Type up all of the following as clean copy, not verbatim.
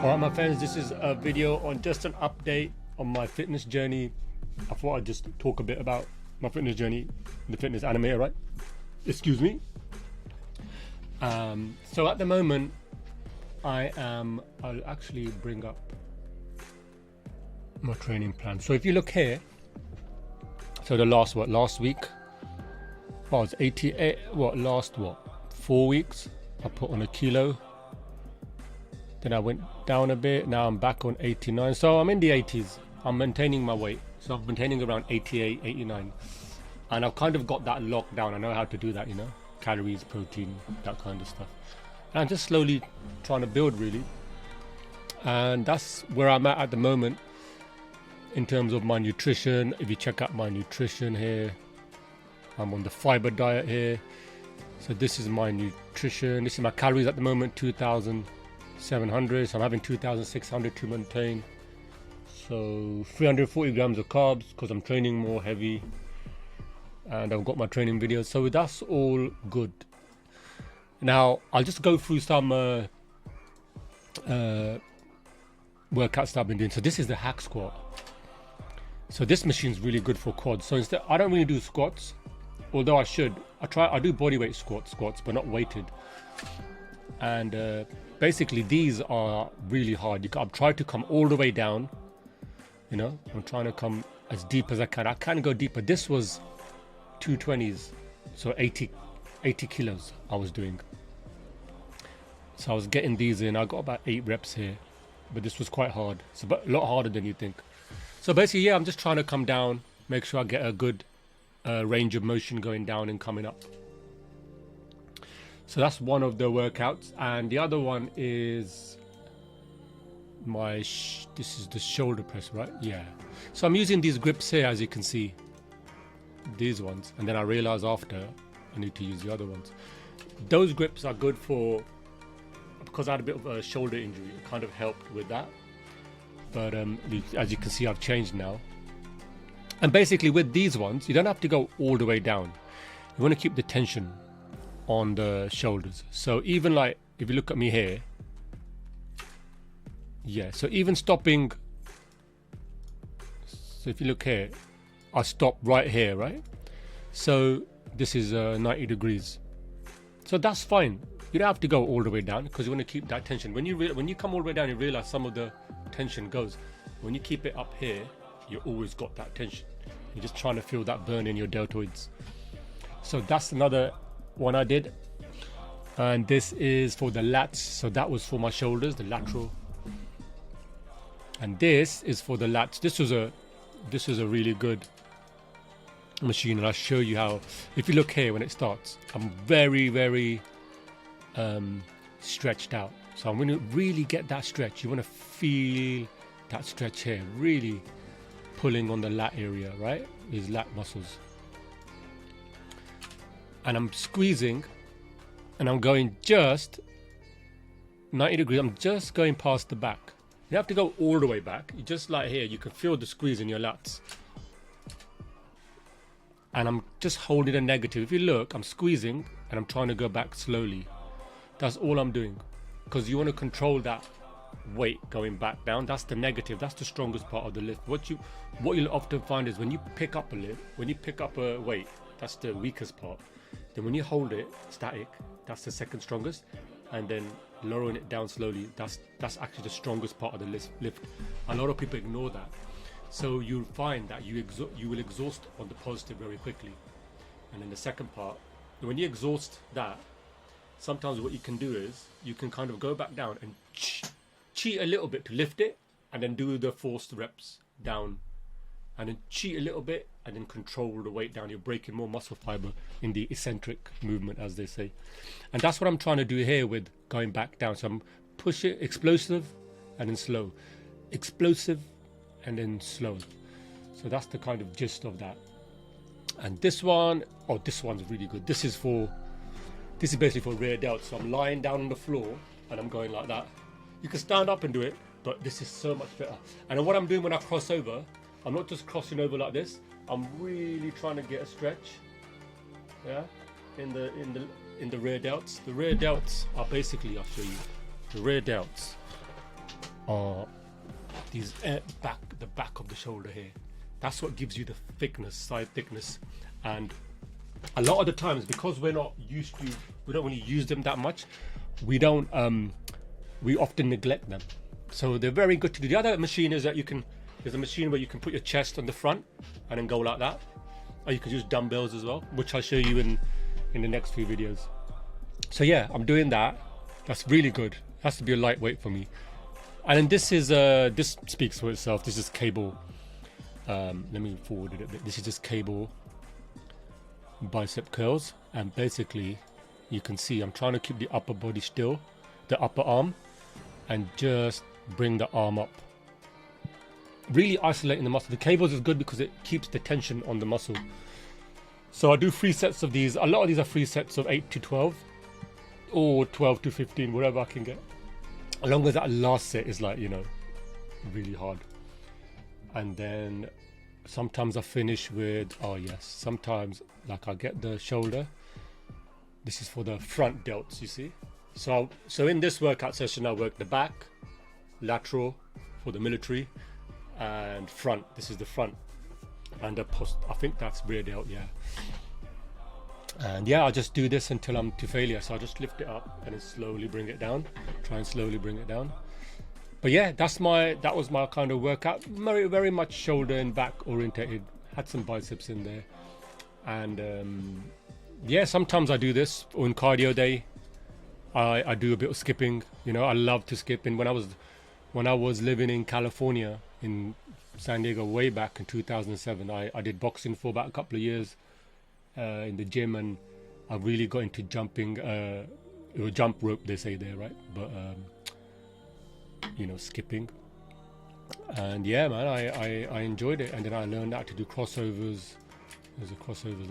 Alright my friends, this is a video on just an update on my fitness journey. I thought I'd just talk a bit about my fitness journey, the fitness animator, right? Excuse me. So at the moment I'll actually bring up my training plan. So if you look here, so the last week I was 88, last 4 weeks I put on a kilo, then I went down a bit, now I'm back on 89, so I'm in the 80s. I'm maintaining my weight, so I'm maintaining around 88, 89, and I've kind of got that locked down. I know how to do that, you know, calories, protein, that kind of stuff, and I'm just slowly trying to build really, and that's where I'm at the moment in terms of my nutrition. If you check out my nutrition here, I'm on the fiber diet here. So this is my nutrition, this is my calories at the moment, 2,700, so I'm having 2,600 to maintain. So 340 grams of carbs because I'm training more heavy, and I've got my training videos, so that's all good. Now I'll just go through some workouts that I've been doing. So this is the hack squat. So this machine's really good for quads. So instead, I don't really do squats, although I should. I do bodyweight squats, but not weighted. And basically these are really hard. I've tried to come all the way down, you know, I'm trying to come as deep as I can. I can go deeper. This was 220s, so 80 kilos I was doing. So I was getting these in. I got about 8 reps here, but this was quite hard. It's a lot harder than you think. So basically, yeah, I'm just trying to come down, make sure I get a good range of motion going down and coming up. So that's one of the workouts, and the other one is this is the shoulder press, right? Yeah. So I'm using these grips here, as you can see, these ones, and then I realize after I need to use the other ones. Those grips are good because I had a bit of a shoulder injury. It kind of helped with that, but as you can see, I've changed now. And basically with these ones, you don't have to go all the way down. You want to keep the tension on the shoulders. So even like if you look at me here, yeah, so even stopping, so if you look here, I stop right here, right? So this is 90 degrees, so that's fine. You don't have to go all the way down because you want to keep that tension. When you come all the way down, you realize some of the tension goes. When you keep it up here, you always got that tension. You're just trying to feel that burn in your deltoids. So that's another one I did, and this is for the lats. So that was for my shoulders, the lateral, and this is for the lats. This was a really good machine, and I'll show you how. If you look here when it starts, I'm very stretched out. So I'm going to really get that stretch. You want to feel that stretch here, really pulling on the lat area, right? These lat muscles. And I'm squeezing, and I'm going just 90 degrees. I'm just going past the back. You have to go all the way back. You just like here, you can feel the squeeze in your lats. And I'm just holding a negative. If you look, I'm squeezing and I'm trying to go back slowly. That's all I'm doing, because you want to control that weight going back down. That's the negative. That's the strongest part of the lift. What you'll often find is when you pick up a weight, that's the weakest part. Then when you hold it static, that's the second strongest, and then lowering it down slowly, that's actually the strongest part of the lift. A lot of people ignore that, so you'll find that you will exhaust on the positive very quickly, and then the second part, when you exhaust that, sometimes what you can do is you can kind of go back down and cheat a little bit to lift it, and then do the forced reps down, and then cheat a little bit and then control the weight down. You're breaking more muscle fiber in the eccentric movement, as they say. And that's what I'm trying to do here with going back down. So I'm pushing explosive and then slow, explosive and then slow. So that's the kind of gist of that. And this one's really good. This is basically for rear delts. So I'm lying down on the floor and I'm going like that. You can stand up and do it, but this is so much better. And what I'm doing when I cross over, I'm not just crossing over like this. I'm really trying to get a stretch, yeah, in the rear delts. The rear delts are basically, I'll show you. The rear delts are these the back of the shoulder here. That's what gives you the thickness, side thickness. And a lot of the times, because we don't really use them that much, we often neglect them. So they're very good to do. The other machine is that there's a machine where you can put your chest on the front and then go like that. Or you can use dumbbells as well, which I'll show you in the next few videos. So yeah, I'm doing that. That's really good. Has to be a lightweight for me. And then this speaks for itself. This is cable. Let me forward it a bit. This is just cable bicep curls, and basically you can see I'm trying to keep the upper body still, the upper arm, and just bring the arm up, really isolating the muscle. The cables is good because it keeps the tension on the muscle. So I do 3 sets of these. A lot of these are 3 sets of 8 to 12 or 12 to 15, whatever I can get, as long as that last set is like, you know, really hard. And then sometimes I finish with, sometimes like I get the shoulder. This is for the front delts, you see. So in this workout session I work the back, lateral for the military, and front. This is the front, and the post, I think that's rear delt, yeah. And yeah, I'll just do this until I'm to failure. So I'll just lift it up and then slowly bring it down, try and slowly bring it down. But yeah, that was my kind of workout. Very, very much shoulder and back orientated. Had some biceps in there. And yeah, sometimes I do this on cardio day. I do a bit of skipping. You know, I love to skip. And when I was living in California, in San Diego, way back in 2007, I did boxing for about a couple of years in the gym, and I really got into jumping, or jump rope they say there, right? But you know, skipping. And yeah, man, I enjoyed it. And then I learned how to do crossovers. There's a crossover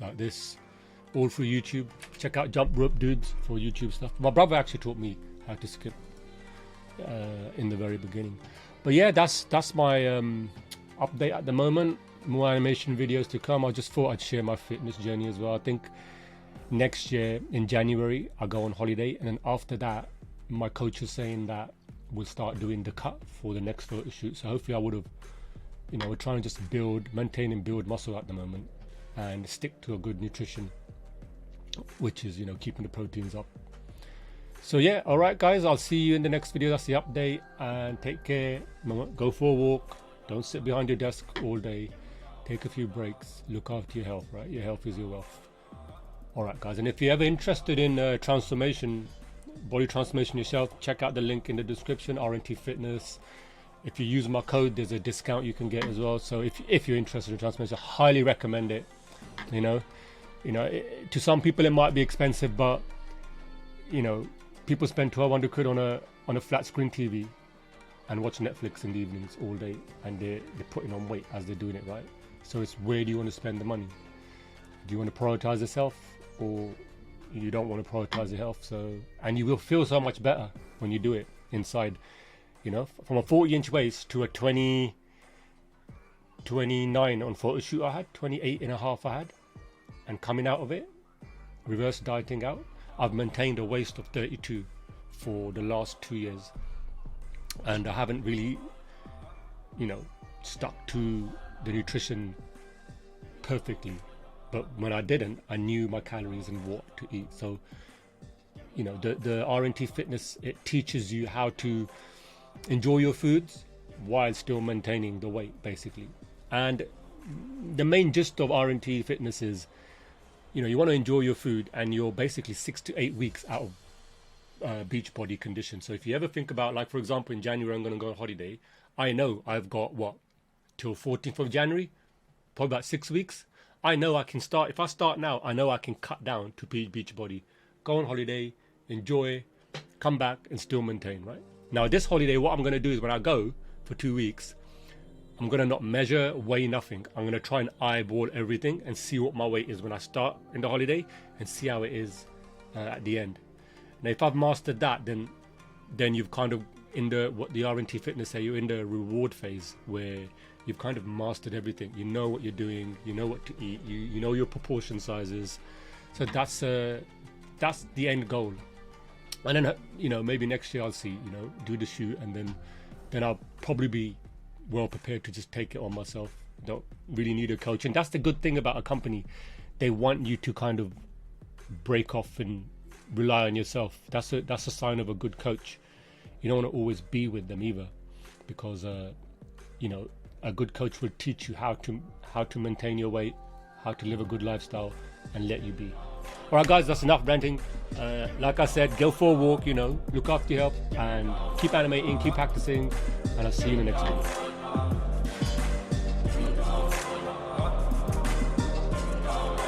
like this, all through YouTube. Check out Jump Rope Dudes for YouTube stuff. My brother actually taught me how to skip in the very beginning. But yeah, that's my update at the moment. More animation videos to come. I just thought I'd share my fitness journey as well. I think next year in January I go on holiday, and then after that my coach is saying that we'll start doing the cut for the next photo shoot. So hopefully I would have, you know, we're trying to just maintain and build muscle at the moment, and stick to a good nutrition, which is, you know, keeping the proteins up. So yeah, all right guys, I'll see you in the next video. That's the update, and take care. Go for a walk. Don't sit behind your desk all day. Take a few breaks. Look after your health, right? Your health is your wealth. All right guys, and if you're ever interested in transformation, body transformation yourself, check out the link in the description, RNT Fitness. If you use my code, there's a discount you can get as well. So if you're interested in transformation, I highly recommend it. You know, to some people it might be expensive, but you know, people spend 1,200 quid on a flat screen TV and watch Netflix in the evenings all day, and they're putting on weight as they're doing it, right? So it's, where do you want to spend the money? Do you want to prioritize yourself, or you don't want to prioritize your health? So, and you will feel so much better when you do it inside. You know, from a 40-inch waist to a 29 on photo shoot I had, 28.5 I had, and coming out of it, reverse dieting out, I've maintained a waist of 32 for the last 2 years, and I haven't really, you know, stuck to the nutrition perfectly. But when I didn't, I knew my calories and what to eat. So, you know, the RNT Fitness, it teaches you how to enjoy your foods while still maintaining the weight, basically. And the main gist of RNT Fitness is, you know, you want to enjoy your food, and you're basically 6 to 8 weeks out of beach body condition. So if you ever think about, like, for example, in January I'm going to go on holiday, I know I've got what, till 14th of January, probably about 6 weeks. I know I can start. If I start now, I know I can cut down to beach body, go on holiday, enjoy, come back and still maintain, right? Now this holiday, what I'm going to do is, when I go for 2 weeks, I'm going to not measure, weigh nothing. I'm going to try and eyeball everything and see what my weight is when I start in the holiday, and see how it is at the end. Now if I've mastered that, then you've kind of, in what the RNT Fitness say, you're in the reward phase, where you've kind of mastered everything. You know what you're doing, you know what to eat, you know your proportion sizes. So that's the end goal. And then, you know, maybe next year I'll see, you know, do the shoot, and then I'll probably be well prepared to just take it on myself. Don't really need a coach. And that's the good thing about a company. They want you to kind of break off and rely on yourself. That's a sign of a good coach. You don't want to always be with them either, because you know, a good coach will teach you how to maintain your weight, how to live a good lifestyle, and let you be. All right, guys, that's enough ranting. Like I said, go for a walk, you know, look after your health, and keep animating, keep practicing, and I'll see you in the next video.